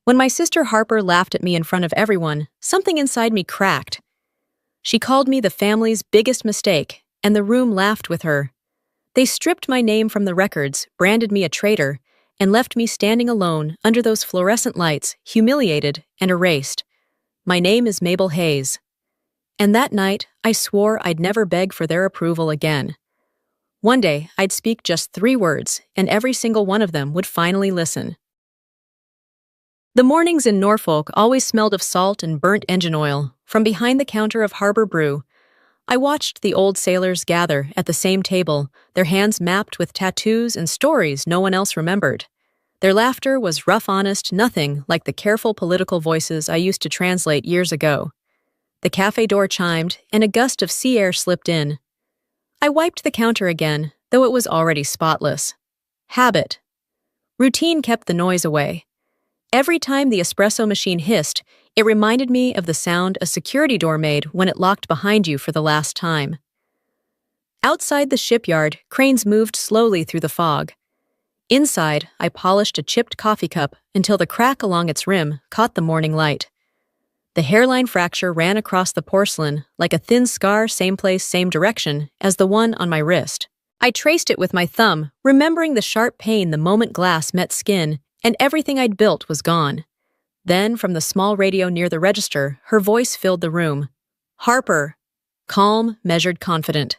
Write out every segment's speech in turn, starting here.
When my sister Harper laughed at me in front of everyone, something inside me cracked. She called me the family's biggest mistake, and the room laughed with her. They stripped my name from the records, branded me a traitor, and left me standing alone under those fluorescent lights, humiliated and erased. My name is Mabel Hayes. And that night, I swore I'd never beg for their approval again. One day, I'd speak just 3 words, and every single one of them would finally listen. The mornings in Norfolk always smelled of salt and burnt engine oil. From behind the counter of Harbor Brew, I watched the old sailors gather at the same table, their hands mapped with tattoos and stories no one else remembered. Their laughter was rough, honest, nothing like the careful political voices I used to translate years ago. The cafe door chimed, and a gust of sea air slipped in. I wiped the counter again, though it was already spotless. Habit. Routine kept the noise away. Every time the espresso machine hissed, it reminded me of the sound a security door made when it locked behind you for the last time. Outside the shipyard, cranes moved slowly through the fog. Inside, I polished a chipped coffee cup until the crack along its rim caught the morning light. The hairline fracture ran across the porcelain like a thin scar, same place, same direction as the one on my wrist. I traced it with my thumb, remembering the sharp pain the moment glass met skin, and everything I'd built was gone. Then, from the small radio near the register, her voice filled the room. Harper. Calm, measured, confident.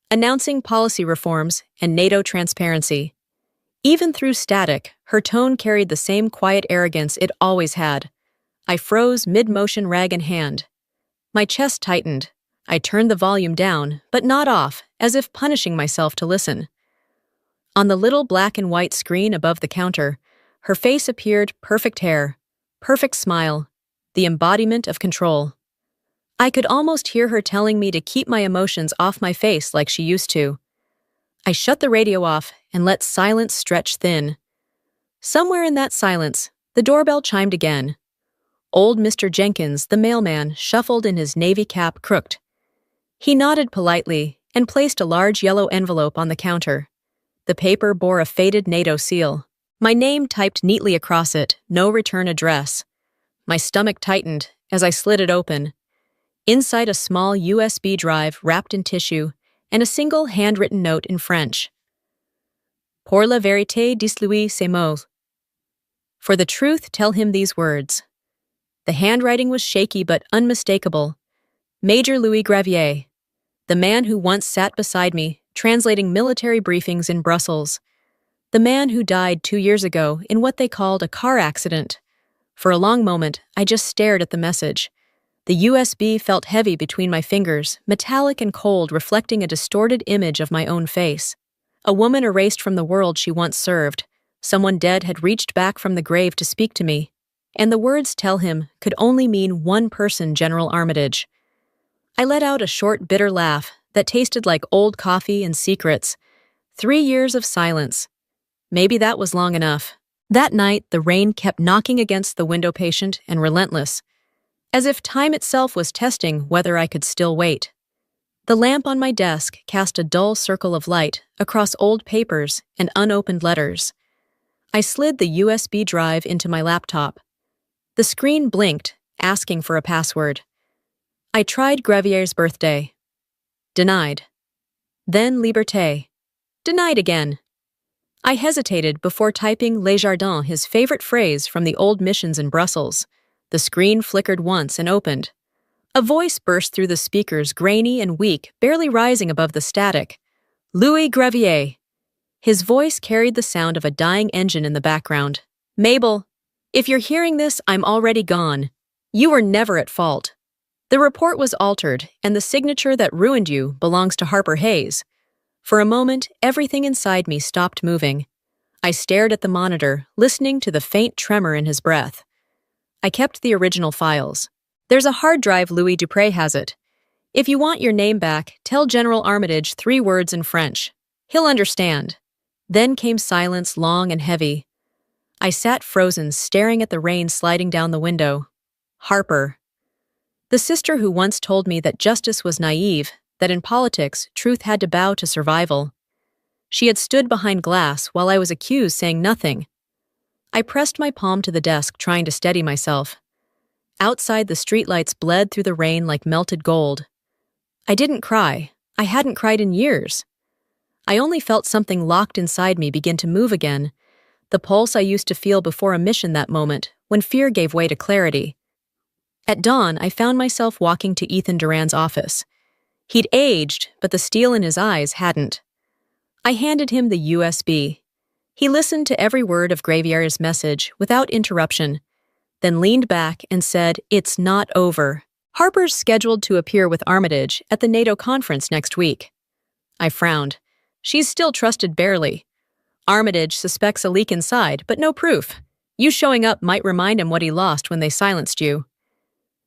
Announcing policy reforms and NATO transparency. Even through static, her tone carried the same quiet arrogance it always had. I froze mid-motion, rag in hand. My chest tightened. I turned the volume down, but not off, as if punishing myself to listen. On the little black and white screen above the counter, her face appeared, perfect hair, perfect smile, the embodiment of control. I could almost hear her telling me to keep my emotions off my face like she used to. I shut the radio off and let silence stretch thin. Somewhere in that silence, the doorbell chimed again. Old Mr. Jenkins, the mailman, shuffled in his navy cap crooked. He nodded politely and placed a large yellow envelope on the counter. The paper bore a faded NATO seal. My name typed neatly across it, no return address. My stomach tightened as I slid it open. Inside a small USB drive wrapped in tissue and a single handwritten note in French. Pour la vérité, dis-lui ces mots. For the truth, tell him these words. The handwriting was shaky but unmistakable. Major Louis Gravier, the man who once sat beside me, translating military briefings in Brussels. The man who died 2 years ago in what they called a car accident. For a long moment, I just stared at the message. The USB felt heavy between my fingers, metallic and cold, reflecting a distorted image of my own face. A woman erased from the world she once served. Someone dead had reached back from the grave to speak to me. And the words "tell him" could only mean one person, General Armitage. I let out a short, bitter laugh that tasted like old coffee and secrets. 3 years of silence. Maybe that was long enough. That night, the rain kept knocking against the window, patient and relentless, as if time itself was testing whether I could still wait. The lamp on my desk cast a dull circle of light across old papers and unopened letters. I slid the USB drive into my laptop. The screen blinked, asking for a password. I tried Gravier's birthday. Denied. Then Liberté. Denied again. I hesitated before typing Les Jardins, his favorite phrase from the old missions in Brussels. The screen flickered once and opened. A voice burst through the speakers, grainy and weak, barely rising above the static. Louis Gravier. His voice carried the sound of a dying engine in the background. Mabel, if you're hearing this, I'm already gone. You were never at fault. The report was altered, and the signature that ruined you belongs to Harper Hayes. For a moment, everything inside me stopped moving. I stared at the monitor, listening to the faint tremor in his breath. I kept the original files. There's a hard drive, Louis Dupré has it. If you want your name back, tell General Armitage 3 words in French. He'll understand. Then came silence, long and heavy. I sat frozen, staring at the rain sliding down the window. Harper. The sister who once told me that justice was naive, that in politics, truth had to bow to survival. She had stood behind glass while I was accused, saying nothing. I pressed my palm to the desk, trying to steady myself. Outside, the streetlights bled through the rain like melted gold. I didn't cry. I hadn't cried in years. I only felt something locked inside me begin to move again, the pulse I used to feel before a mission that moment, when fear gave way to clarity. At dawn, I found myself walking to Ethan Duran's office. He'd aged, but the steel in his eyes hadn't. I handed him the USB. He listened to every word of Gravier's message without interruption, then leaned back and said, "It's not over. Harper's scheduled to appear with Armitage at the NATO conference next week." I frowned. She's still trusted barely. Armitage suspects a leak inside, but no proof. You showing up might remind him what he lost when they silenced you.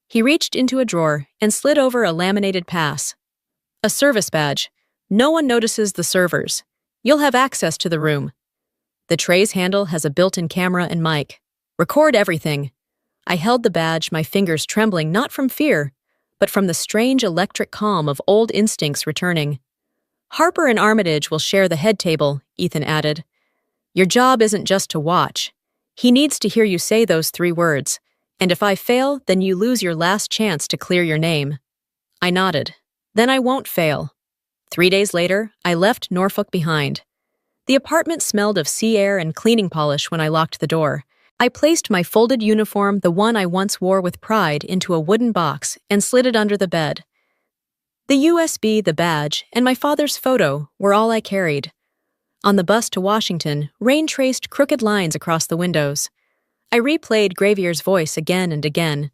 He reached into a drawer and slid over a laminated pass. "A service badge. No one notices the servers. You'll have access to the room. The tray's handle has a built-in camera and mic. Record everything." I held the badge, my fingers trembling not from fear, but from the strange electric calm of old instincts returning. "Harper and Armitage will share the head table," Ethan added. "Your job isn't just to watch. He needs to hear you say those 3 words, and if I fail, then you lose your last chance to clear your name." I nodded. "Then I won't fail." 3 days later, I left Norfolk behind. The apartment smelled of sea air and cleaning polish when I locked the door. I placed my folded uniform, the one I once wore with pride, into a wooden box and slid it under the bed. The USB, the badge, and my father's photo were all I carried. On the bus to Washington, rain traced crooked lines across the windows. I replayed Gravier's voice again and again.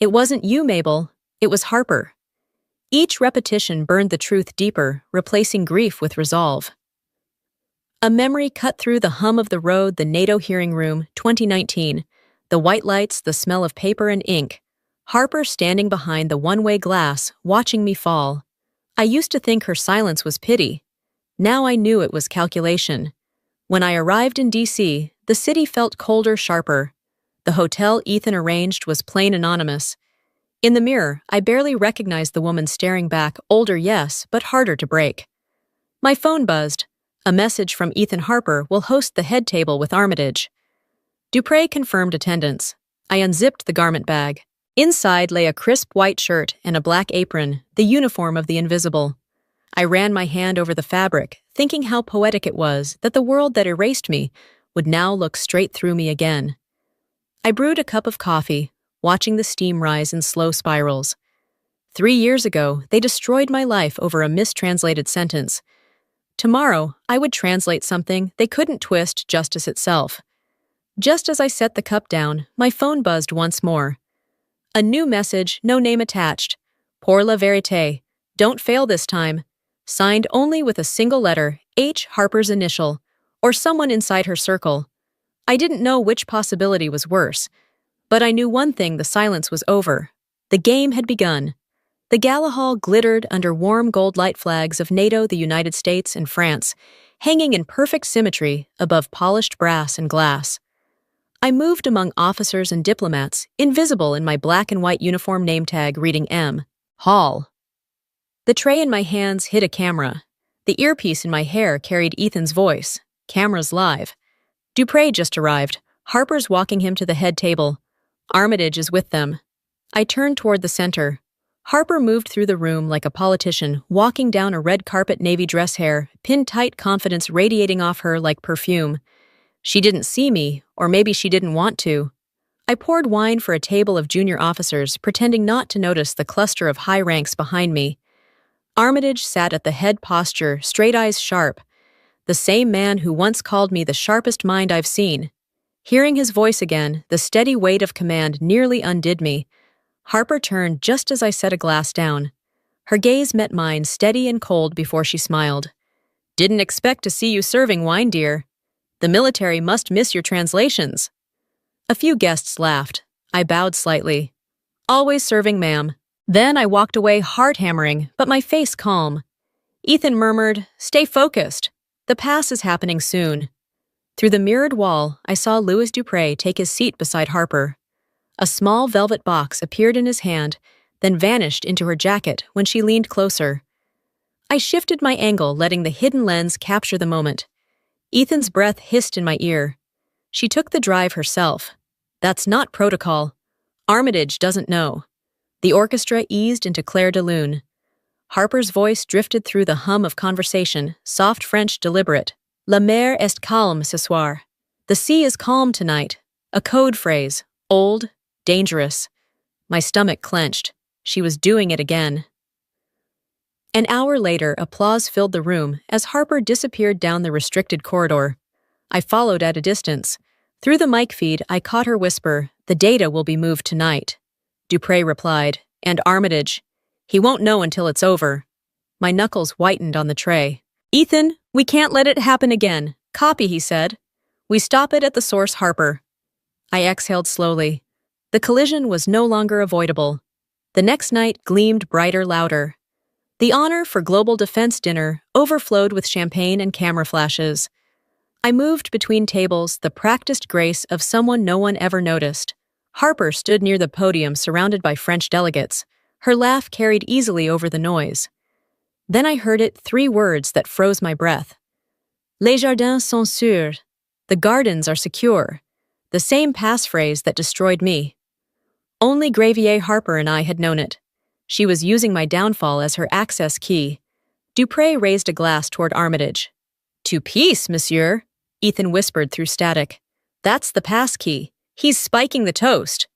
"It wasn't you, Mabel. It was Harper." Each repetition burned the truth deeper, replacing grief with resolve. A memory cut through the hum of the road, the NATO hearing room, 2019. The white lights, the smell of paper and ink. Harper standing behind the one-way glass, watching me fall. I used to think her silence was pity. Now I knew it was calculation. When I arrived in D.C., the city felt colder, sharper. The hotel Ethan arranged was plain anonymous. In the mirror, I barely recognized the woman staring back, older, yes, but harder to break. My phone buzzed. A message from Ethan: "Harper will host the head table with Armitage." Dupré confirmed attendance. I unzipped the garment bag. Inside lay a crisp white shirt and a black apron, the uniform of the invisible. I ran my hand over the fabric, thinking how poetic it was that the world that erased me would now look straight through me again. I brewed a cup of coffee, watching the steam rise in slow spirals. 3 years ago, they destroyed my life over a mistranslated sentence. Tomorrow, I would translate something they couldn't twist justice itself. Just as I set the cup down, my phone buzzed once more. A new message, no name attached. "Pour la vérité. Don't fail this time." Signed only with a single letter, H. Harper's initial, or someone inside her circle. I didn't know which possibility was worse, but I knew one thing: the silence was over. The game had begun. The gala hall glittered under warm gold light flags of NATO, the United States, and France, hanging in perfect symmetry above polished brass and glass. I moved among officers and diplomats, invisible in my black and white uniform name tag reading M. Hall. The tray in my hands hid a camera. The earpiece in my hair carried Ethan's voice. Cameras live. Dupré just arrived. Harper's walking him to the head table. Armitage is with them. I turned toward the center. Harper moved through the room like a politician, walking down a red carpet, navy dress hair, pinned tight, confidence radiating off her like perfume. She didn't see me, or maybe she didn't want to. I poured wine for a table of junior officers, pretending not to notice the cluster of high ranks behind me. Armitage sat at the head posture, straight eyes sharp. The same man who once called me the sharpest mind I've seen. Hearing his voice again, the steady weight of command nearly undid me. Harper turned just as I set a glass down. Her gaze met mine, steady and cold, before she smiled. "Didn't expect to see you serving wine, dear. The military must miss your translations." A few guests laughed. I bowed slightly. "Always serving, ma'am." Then I walked away, heart hammering, but my face calm. Ethan murmured, "Stay focused. The pass is happening soon." Through the mirrored wall, I saw Louis Dupré take his seat beside Harper. A small velvet box appeared in his hand, then vanished into her jacket when she leaned closer. I shifted my angle, letting the hidden lens capture the moment. Ethan's breath hissed in my ear. She took the drive herself. That's not protocol. Armitage doesn't know. The orchestra eased into Clair de Lune. Harper's voice drifted through the hum of conversation, soft French deliberate. La mer est calme ce soir. The sea is calm tonight. A code phrase. Old, dangerous. My stomach clenched. She was doing it again. An hour later, applause filled the room as Harper disappeared down the restricted corridor. I followed at a distance. Through the mic feed, I caught her whisper, "The data will be moved tonight." Dupré replied, "And Armitage. He won't know until it's over." My knuckles whitened on the tray. "Ethan, we can't let it happen again. Copy," he said. "We stop it at the source, Harper." I exhaled slowly. The collision was no longer avoidable. The next night gleamed brighter, louder. The honor for Global Defense Dinner overflowed with champagne and camera flashes. I moved between tables, the practiced grace of someone no one ever noticed. Harper stood near the podium surrounded by French delegates. Her laugh carried easily over the noise. Then I heard it, 3 words that froze my breath. Les jardins sont sûrs. The gardens are secure. The same passphrase that destroyed me. Only Gravier Harper and I had known it. She was using my downfall as her access key. Dupré raised a glass toward Armitage. "To peace, monsieur," Ethan whispered through static. "That's the pass key. He's spiking the toast."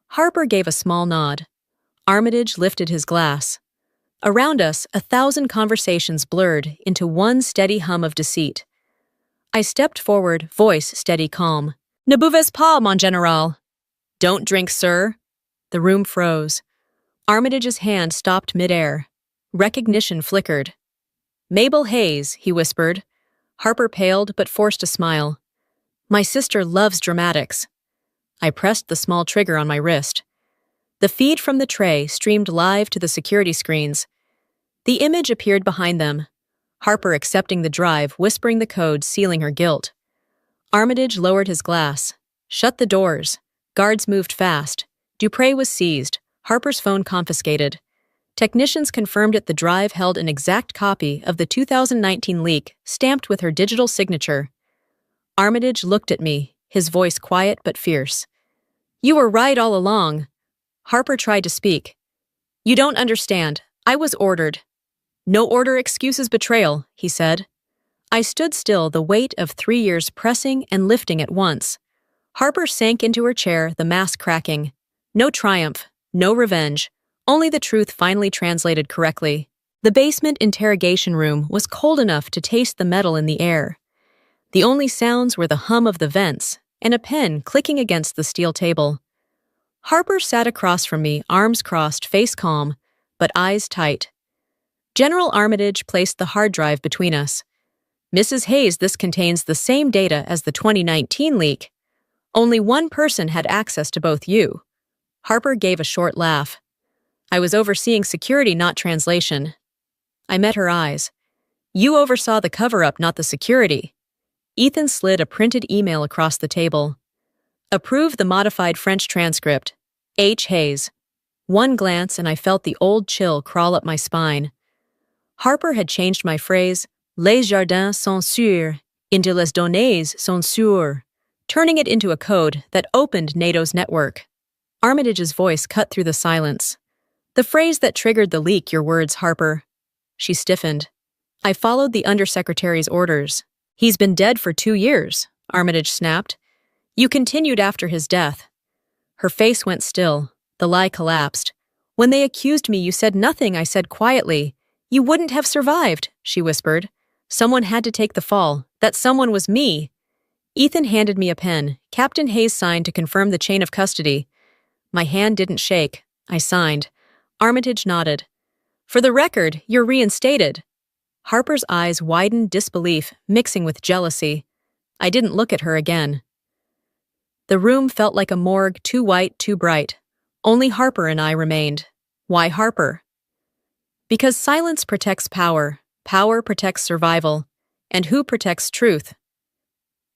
Harper gave a small nod. Armitage lifted his glass. Around us, 1,000 conversations blurred into one steady hum of deceit. I stepped forward, voice steady calm. "Ne buvez pas, mon général." "Don't drink, sir." The room froze. Armitage's hand stopped midair. Recognition flickered. "Mabel Hayes," he whispered. Harper paled but forced a smile. "My sister loves dramatics." I pressed the small trigger on my wrist. The feed from the tray streamed live to the security screens. The image appeared behind them. Harper accepting the drive, whispering the code, sealing her guilt. Armitage lowered his glass. Shut the doors. Guards moved fast. Dupré was seized. Harper's phone confiscated. Technicians confirmed the drive held an exact copy of the 2019 leak, stamped with her digital signature. Armitage looked at me, his voice quiet but fierce. "You were right all along." Harper tried to speak. "You don't understand. I was ordered." "No order excuses betrayal," he said. I stood still, the weight of 3 years pressing and lifting at once. Harper sank into her chair, the mask cracking. No triumph, no revenge, only the truth finally translated correctly. The basement interrogation room was cold enough to taste the metal in the air. The only sounds were the hum of the vents and a pen clicking against the steel table. Harper sat across from me, arms crossed, face calm, but eyes tight. General Armitage placed the hard drive between us. "Mrs. Hayes, this contains the same data as the 2019 leak. Only one person had access to both you." Harper gave a short laugh. "I was overseeing security, not translation." I met her eyes. "You oversaw the cover-up, not the security." Ethan slid a printed email across the table. "Approve the modified French transcript. H. Hayes." One glance and I felt the old chill crawl up my spine. Harper had changed my phrase, "Les jardins sont sûrs," into "Les données sont sûres," turning it into a code that opened NATO's network. Armitage's voice cut through the silence. "The phrase that triggered the leak, your words, Harper." She stiffened. I followed the Undersecretary's orders. "He's been dead for 2 years," Armitage snapped. "You continued after his death." Her face went still. The lie collapsed. "When they accused me, you said nothing," I said quietly. "You wouldn't have survived," she whispered. "Someone had to take the fall. That someone was me." Ethan handed me a pen. Captain Hayes signed to confirm the chain of custody. My hand didn't shake. I signed. Armitage nodded. "For the record, you're reinstated." Harper's eyes widened disbelief, mixing with jealousy. I didn't look at her again. The room felt like a morgue, too white, too bright. Only Harper and I remained. Why Harper? Because silence protects power, power protects survival, and who protects truth?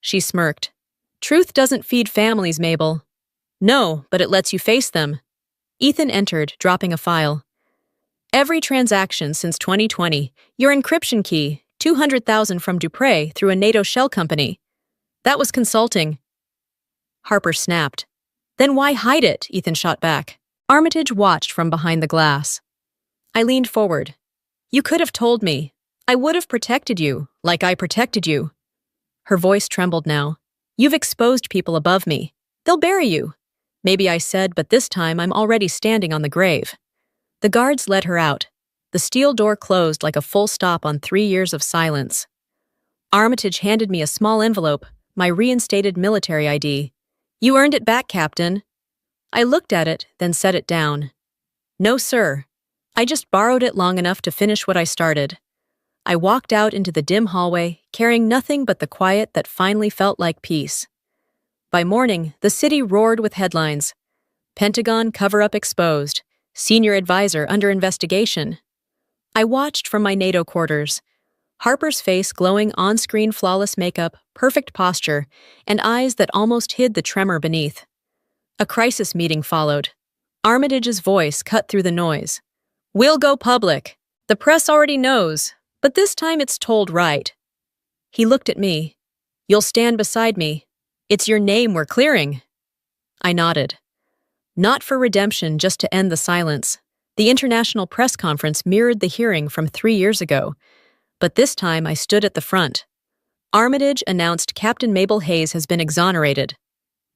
She smirked. "Truth doesn't feed families, Mabel." "No, but it lets you face them." Ethan entered, dropping a file. "Every transaction since 2020, your encryption key, 200,000 from Dupré through a NATO shell company." That was consulting. Harper snapped. Then why hide it? Ethan shot back. Armitage watched from behind the glass. I leaned forward. You could have told me. I would have protected you, like I protected you. Her voice trembled now. You've exposed people above me. They'll bury you. Maybe I said, but this time I'm already standing on the grave. The guards led her out. The steel door closed like a full stop on 3 years of silence. Armitage handed me a small envelope, my reinstated military ID. You earned it back, Captain. I looked at it, then set it down. No, sir. I just borrowed it long enough to finish what I started. I walked out into the dim hallway, carrying nothing but the quiet that finally felt like peace. By morning, the city roared with headlines. Pentagon cover-up exposed. Senior advisor under investigation. I watched from my NATO quarters. Harper's face glowing on-screen flawless makeup, perfect posture, and eyes that almost hid the tremor beneath. A crisis meeting followed. Armitage's voice cut through the noise. We'll go public. The press already knows, but this time it's told right. He looked at me. You'll stand beside me. It's your name we're clearing. I nodded. Not for redemption, just to end the silence. The international press conference mirrored the hearing from 3 years ago, but this time I stood at the front. Armitage announced Captain Mabel Hayes has been exonerated.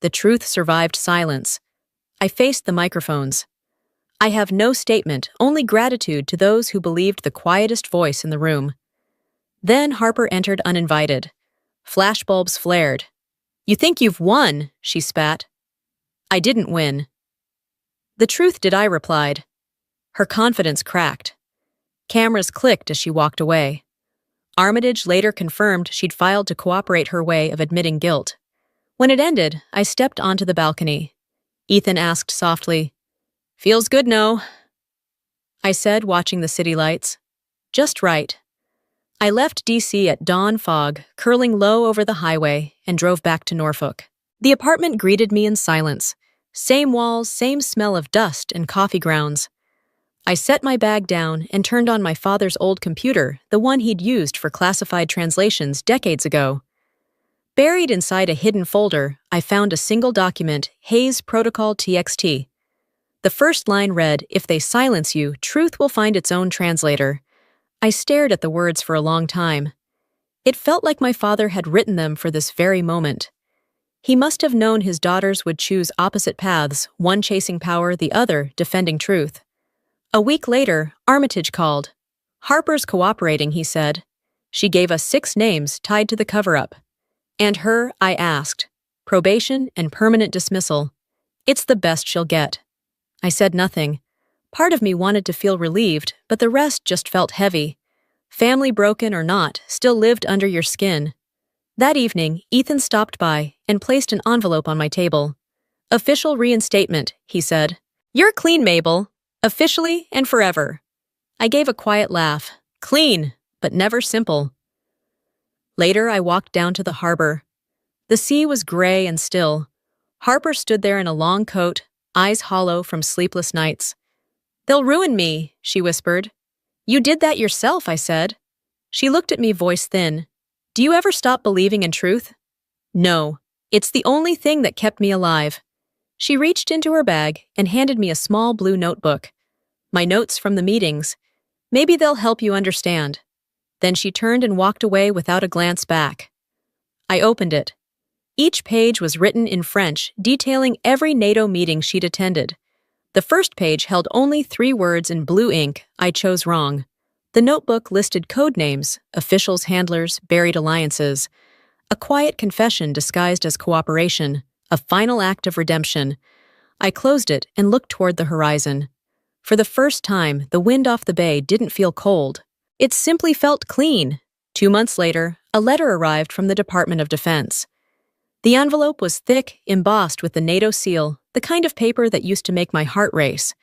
The truth survived silence. I faced the microphones. I have no statement, only gratitude to those who believed the quietest voice in the room. Then Harper entered uninvited. Flashbulbs flared. You think you've won, she spat. I didn't win. The truth did, I replied. Her confidence cracked. Cameras clicked as she walked away. Armitage later confirmed she'd filed to cooperate her way of admitting guilt. When it ended, I stepped onto the balcony. Ethan asked softly, Feels good, no? I said, watching the city lights. Just right. I left D.C. at dawn fog, curling low over the highway, and drove back to Norfolk. The apartment greeted me in silence. Same walls, same smell of dust and coffee grounds. I set my bag down and turned on my father's old computer, the one he'd used for classified translations decades ago. Buried inside a hidden folder, I found a single document, Hayes Protocol TXT. The first line read, If they silence you, truth will find its own translator. I stared at the words for a long time. It felt like my father had written them for this very moment. He must have known his daughters would choose opposite paths, one chasing power, the other defending truth. A week later, Armitage called. Harper's cooperating, he said. She gave us 6 names tied to the cover-up. And her, I asked. Probation and permanent dismissal. It's the best she'll get. I said nothing. Part of me wanted to feel relieved, but the rest just felt heavy. Family broken or not, still lived under your skin. That evening, Ethan stopped by and placed an envelope on my table. Official reinstatement, he said. You're clean, Mabel. Officially and forever. I gave a quiet laugh. Clean, but never simple. Later, I walked down to the harbor. The sea was gray and still. Harper stood there in a long coat, eyes hollow from sleepless nights. They'll ruin me, she whispered. You did that yourself, I said. She looked at me, voice thin. Do you ever stop believing in truth? No. It's the only thing that kept me alive. She reached into her bag and handed me a small blue notebook. My notes from the meetings. Maybe they'll help you understand. Then she turned and walked away without a glance back. I opened it. Each page was written in French, detailing every NATO meeting she'd attended. The first page held only 3 words in blue ink. I chose wrong. The notebook listed code names, officials, handlers, buried alliances. A quiet confession disguised as cooperation, a final act of redemption. I closed it and looked toward the horizon. For the first time, the wind off the bay didn't feel cold. It simply felt clean. 2 months later, a letter arrived from the Department of Defense. The envelope was thick, embossed with the NATO seal, the kind of paper that used to make my heart race.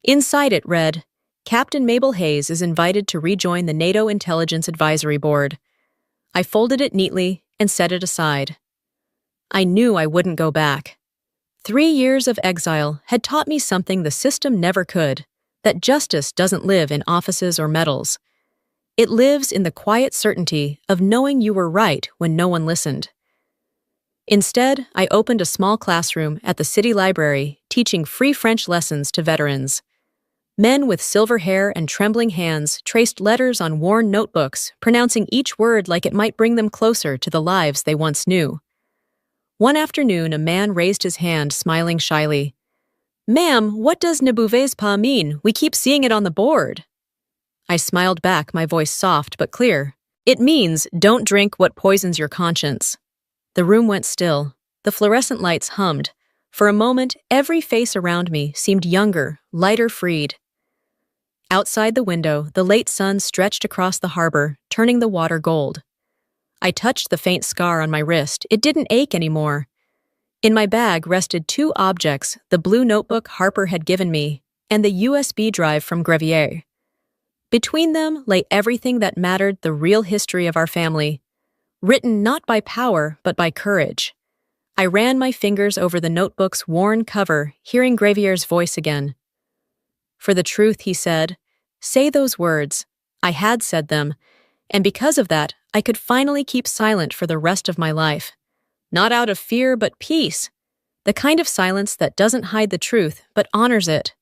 Inside it read, Captain Mabel Hayes is invited to rejoin the NATO Intelligence Advisory Board. I folded it neatly and set it aside. I knew I wouldn't go back. 3 years of exile had taught me something the system never could, that justice doesn't live in offices or medals. It lives in the quiet certainty of knowing you were right when no one listened. Instead, I opened a small classroom at the city library, teaching free French lessons to veterans. Men with silver hair and trembling hands traced letters on worn notebooks, pronouncing each word like it might bring them closer to the lives they once knew. One afternoon, a man raised his hand, smiling shyly. "Ma'am, what does ne buvez pas mean? We keep seeing it on the board." I smiled back, my voice soft but clear. "It means, don't drink what poisons your conscience." The room went still. The fluorescent lights hummed. For a moment, every face around me seemed younger, lighter freed. Outside the window, the late sun stretched across the harbor, turning the water gold. I touched the faint scar on my wrist. It didn't ache anymore. In my bag rested two objects, the blue notebook Harper had given me, and the USB drive from Grevier. Between them lay everything that mattered, the real history of our family, written not by power, but by courage. I ran my fingers over the notebook's worn cover, hearing Grevier's voice again. "For the truth," he said, "say those words." I had said them, and because of that, I could finally keep silent for the rest of my life. Not out of fear, but peace. The kind of silence that doesn't hide the truth, but honors it.